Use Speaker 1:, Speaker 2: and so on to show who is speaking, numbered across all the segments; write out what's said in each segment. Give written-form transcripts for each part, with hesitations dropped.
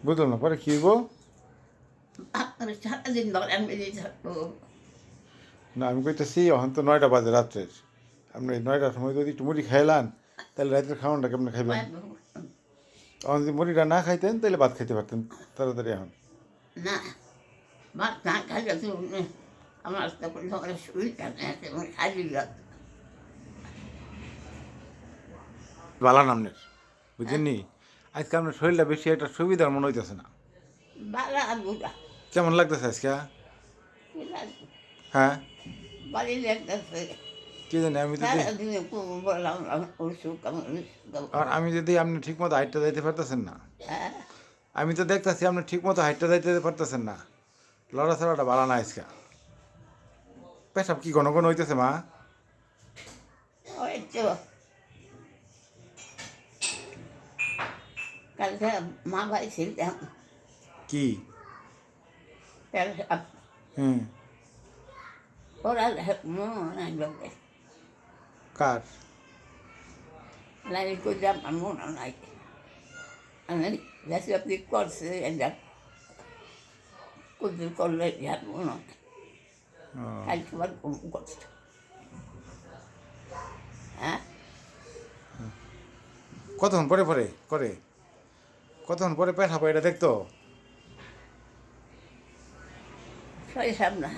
Speaker 1: বুঝলাম না, পরে কি হইব?
Speaker 2: আপনার সারাদিন ধরেন বেরিয়ে থাকবো।
Speaker 1: না, আমি কইতেছি এখন তো 9টা বাজে রাত্রের। আপনি 9টার সময় যদি একটু মুড়ি খাইলান, তাহলে রাতের খাওয়ানটা কেমনে খাইবেন? এখন যদি মুড়িটা না খাইতেন তাহলে ভাত খাইতে পারতেন তাড়াতাড়ি এখন।
Speaker 2: না, ভাত না খাইলে তো আমার তখন ধরে শরীরটা নেই, এবং খালি
Speaker 1: বালা নামনের বুঝছেন নি? আজকে আপনার শরীরটা বেশি একটা সুবিধার মনে হইতেছে না।
Speaker 2: বালা বুড়া
Speaker 1: কেমন লাগতেছে আজকে?
Speaker 2: কি লাগবে,
Speaker 1: হ্যাঁ,
Speaker 2: বাড়ি লাগতেছে।
Speaker 1: কি জানি আমি যদি
Speaker 2: সারাদিনে বললাম অসুখ আমার
Speaker 1: আর আমি যদি আপনি ঠিক মতো হাইটটা যাইতে পারতেছেন না।
Speaker 2: হ্যাঁ,
Speaker 1: আমি তো দেখতেছি আপনি ঠিক মতো হাইটটা যাইতে পারতেছেন না। লড়াছড়াটা বালা না আজকে। পেশাব কি ঘন ঘন হইতেছে মা?
Speaker 2: ওই তো কালকে মা ভাই ছিলাম,
Speaker 1: কি?
Speaker 2: পেশাব
Speaker 1: হুম।
Speaker 2: ওরা মনে লোকে
Speaker 1: কার?
Speaker 2: লাইন করলাম আমার মনে নাই। আমি বেশি আপনি করছে এটা কুদির করলে যার মনে হয়
Speaker 1: ও,
Speaker 2: কালকে আবার কষ্ট। হ্যাঁ,
Speaker 1: কতক্ষণ পরে পরে করে? কতক্ষণ পরে পেশাব এটা দেখতো?
Speaker 2: সই সাপ না।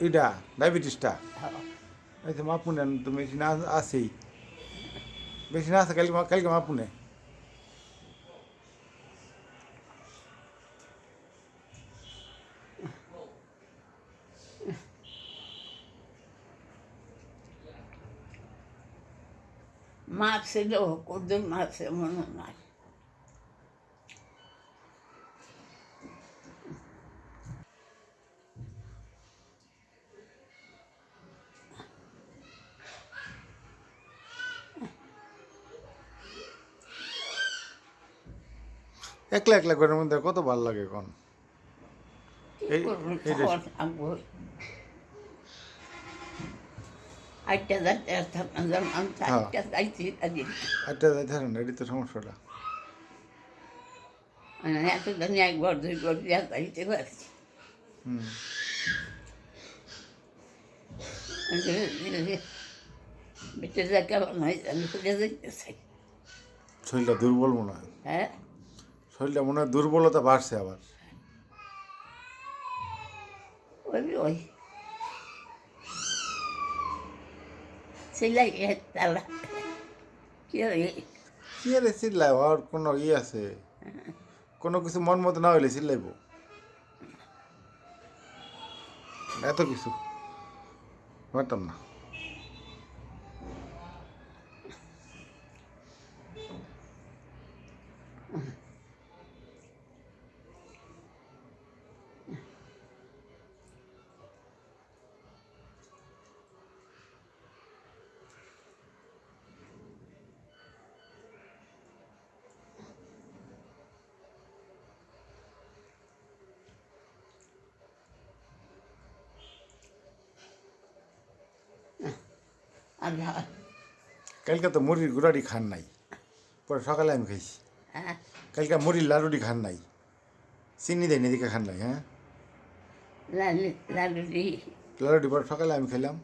Speaker 1: এটা ডায়াবেটিসটা?
Speaker 2: হ্যাঁ,
Speaker 1: এই তো মাপুনে তো মেশিন আছেই। মেশিন আছে, কালকে কালকে মাপুনে।
Speaker 2: মাছ ছিল কুদির মাছ মনে নাই।
Speaker 1: একলা একলা ঘরের মধ্যে কত ভালো লাগে এখন।
Speaker 2: কি
Speaker 1: এই
Speaker 2: করবো,
Speaker 1: এইটা
Speaker 2: খাওয়া থাকবো। আটটা যাচ্ছে আমি
Speaker 1: হ্যাঁ,
Speaker 2: চারটা যাইছি আগে।
Speaker 1: আটটা যাইতে পারেন না, এটি তো সমস্যাটা।
Speaker 2: এতদিন একবার দুইবার দিয়া যাইতে পারছি।
Speaker 1: হুম।
Speaker 2: বেঁচে যা কেমন হয় আমি ফিরে যেতে চাই।
Speaker 1: শরীরটা দুর্বল মনে হয়।
Speaker 2: হ্যাঁ,
Speaker 1: শরীরটা মনে হয় দুর্বলতা বাড়ছে আবার।
Speaker 2: ওই সেলাই তারা কি হয়,
Speaker 1: কি আরে চিল্লাই আর কোনো আছে? কোনো কিছু মন মতো না হইলে চিল্লাইব? এত কিছু পারতাম না।
Speaker 2: আর
Speaker 1: কালকে তো মুড়ির গুড়াটি খান নাই, পরে সকালে আমি খাইছি।
Speaker 2: হ্যাঁ,
Speaker 1: কালকে মুড়ির লাড়ুটি খান নাই, চিনি দেয়নি এদিকে খান নাই। হ্যাঁ,
Speaker 2: লালু লালু দি
Speaker 1: লাড়ুটি পরে সকালে আমি খেলাম,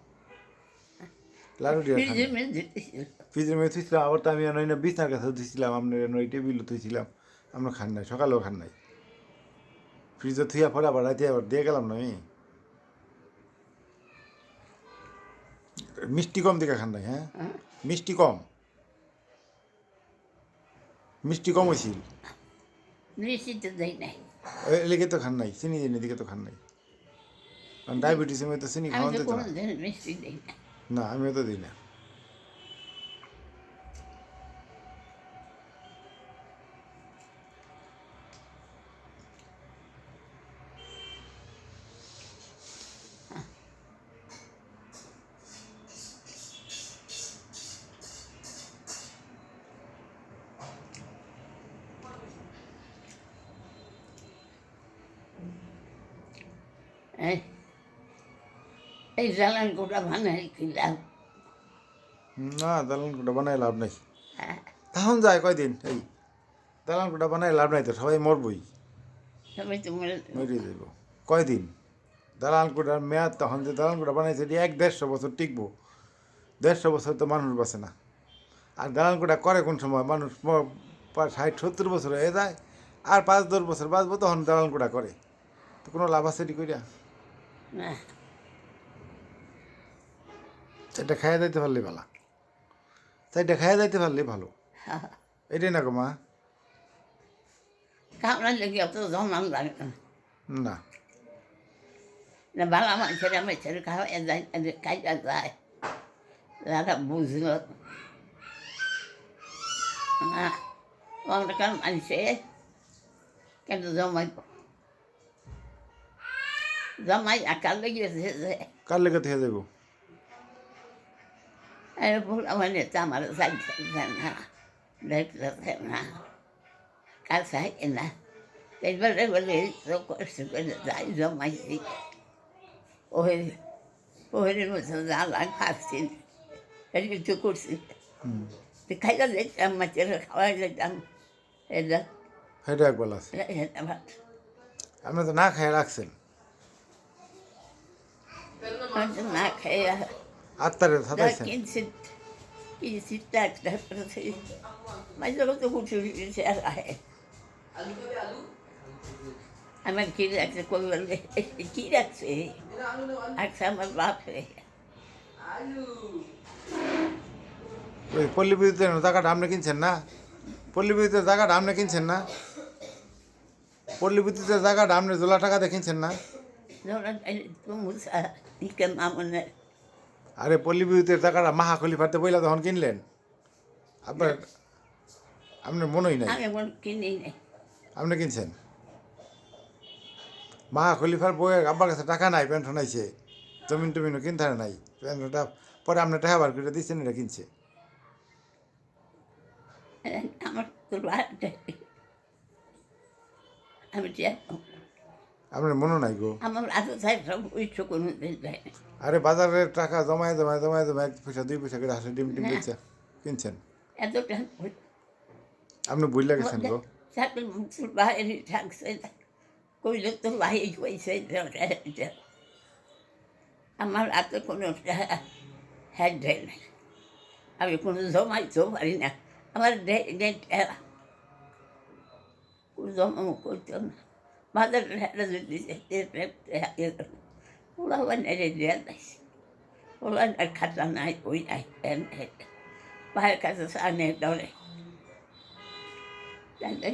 Speaker 1: লাড়ুটি আর খান
Speaker 2: ফ্রিজের
Speaker 1: নাই।
Speaker 2: মধ্যে দিছিল।
Speaker 1: ফ্রিজের মধ্যে থুইছিলাম, আবার তো আমি নইনা বিছনার কাছে ধুইছিলাম, আপনার নই টেবিলও থুইছিলাম। আমরা খান নাই, সকালেও খান নাই। ফ্রিজে থুইয়া পরে আবার রাতে আবার দিয়ে গেলাম না আমি। মিষ্টি কম দিকে খান নাই। হ্যাঁ,
Speaker 2: হ্যাঁ,
Speaker 1: মিষ্টি কম, মিষ্টি কম হয়েছিল।
Speaker 2: নিশ্চিত দেয় নাই।
Speaker 1: এদিকে তো খান নাই, চিনি দিন এদিকে তো খান নাই। কারণ ডায়াবেটিসের মধ্যে চিনি
Speaker 2: আমি
Speaker 1: খাওয়ান
Speaker 2: তো
Speaker 1: যেত
Speaker 2: কোনো
Speaker 1: না।
Speaker 2: দিন মিষ্টি দিই না।
Speaker 1: না, আমিও তো দিই না।
Speaker 2: এই এই জ্বালান গোটা ভাঙাই খেলাম।
Speaker 1: না, দালান কোটা বানাই লাভ নাই।
Speaker 2: হ্যাঁ,
Speaker 1: তখন যায় কয়দিন এই দালান কোটা বানাই লাভ নাই তো, সবাই মরবই,
Speaker 2: সবাই তো মরে
Speaker 1: মরে যাইব। কয়দিন দালান কোটার মেয়াদ, তখন যে দালান কোটা বানাইছে এটি 1-150 বছর টিকবো। 150 বছর তো মানুষ বাঁচে না। আর দালান কোটা করে কোন সময় মানুষ 60-70 বছর হয়ে যায়, আর 5-10 বছর বাঁচবো, তখন দালান কোটা করে। তো কোনো লাভ আছে এটি কইরা?
Speaker 2: না
Speaker 1: চারটা খাইয়া যাইতে পারলে ভালো, চারটা খাইয়া যাইতে পারলে ভালো, এটাই না গো মা?
Speaker 2: কামড়ার লেগে অত জমান লাগে না
Speaker 1: না,
Speaker 2: না বালা মানুষের আমার ছেলে খাওয়া যায় কাজটা যায় যারা বুঝলো না অন্ধকার মানুষে কিন্তু জমাই আকার লেগেছে যে
Speaker 1: কার লেগে থেকে যাবো?
Speaker 2: আমার নেতা আমার যাইছে না দেখতেছে না কাছে না এবারে বলে করছে করে যাই জমাইছি ওই ওই মতো জাল খাচ্ছি এই কিছু করছি খাইলে দেখতাম মাছের খাওয়াই যেতাম এটা
Speaker 1: সেটা একবার আছে,
Speaker 2: ভাত
Speaker 1: আপনি তো না খাইয়া রাখছেন,
Speaker 2: না খেয়ে
Speaker 1: আত্মারে সাতাইছেন।
Speaker 2: কিনছি কিনছি টাকা মাঝে তো উঠে গেছে আর আহে আমার কি রাখছে কই বলবে কি রাখছে আচ্ছা আমার বাপ
Speaker 1: ওই পল্লী বিদ্যুতের জায়গাটা আপনি কিনছেন না? পল্লী বিদ্যুতের জায়গাটা আপনি কিনছেন না? পল্লী বিদ্যুতের জায়গাটা আপনি জোলা টাকাতে কিনছেন না?
Speaker 2: মামনের
Speaker 1: আরে পল্লী বিদ্যুতের জায়গাটা মাহা খলিফাতে বইলা তখন কিনলেন, আপনার আপনার মনেই নাই
Speaker 2: আমি এখন কিনি নাই
Speaker 1: আপনি কিনছেন। মাহা খলিফার বইয়ের আব্বার কাছে টাকা নাই, পেনশন আইছে, জমিন টমিনও কিনতে নাই, পেনশনটা পরে আপনি টাকা বার করে দিচ্ছেন, এটা কিনছে।
Speaker 2: আমার তো আমি
Speaker 1: আপনার মনে নাই গো?
Speaker 2: আমার আগে সাইড সব উচ্চ কোনো দিন যায়
Speaker 1: আরে বাজারের টাকা জমায় জমায় জমায় জমায় 1 পয়সা 2 পয়সা করে হাসে ডিম টিম বেচা কিনছেন।
Speaker 2: এতটা
Speaker 1: আপনি বুঝলা গেছেন গো?
Speaker 2: চাকরি বাইরে থাকছে কইলে তো বাইরে হয়েছে আমার হাতে কোনো হ্যাড দেয় না, আমি কোনো জমাইতেও পারি না, আমার কোনো জমা করতো না বাজার ওরা বানিয়ে দেওয়া যাইছে ওরা খাতা নাই ওই নাই ভাইয়ের কাছে সামনে দৌড়ে জানতে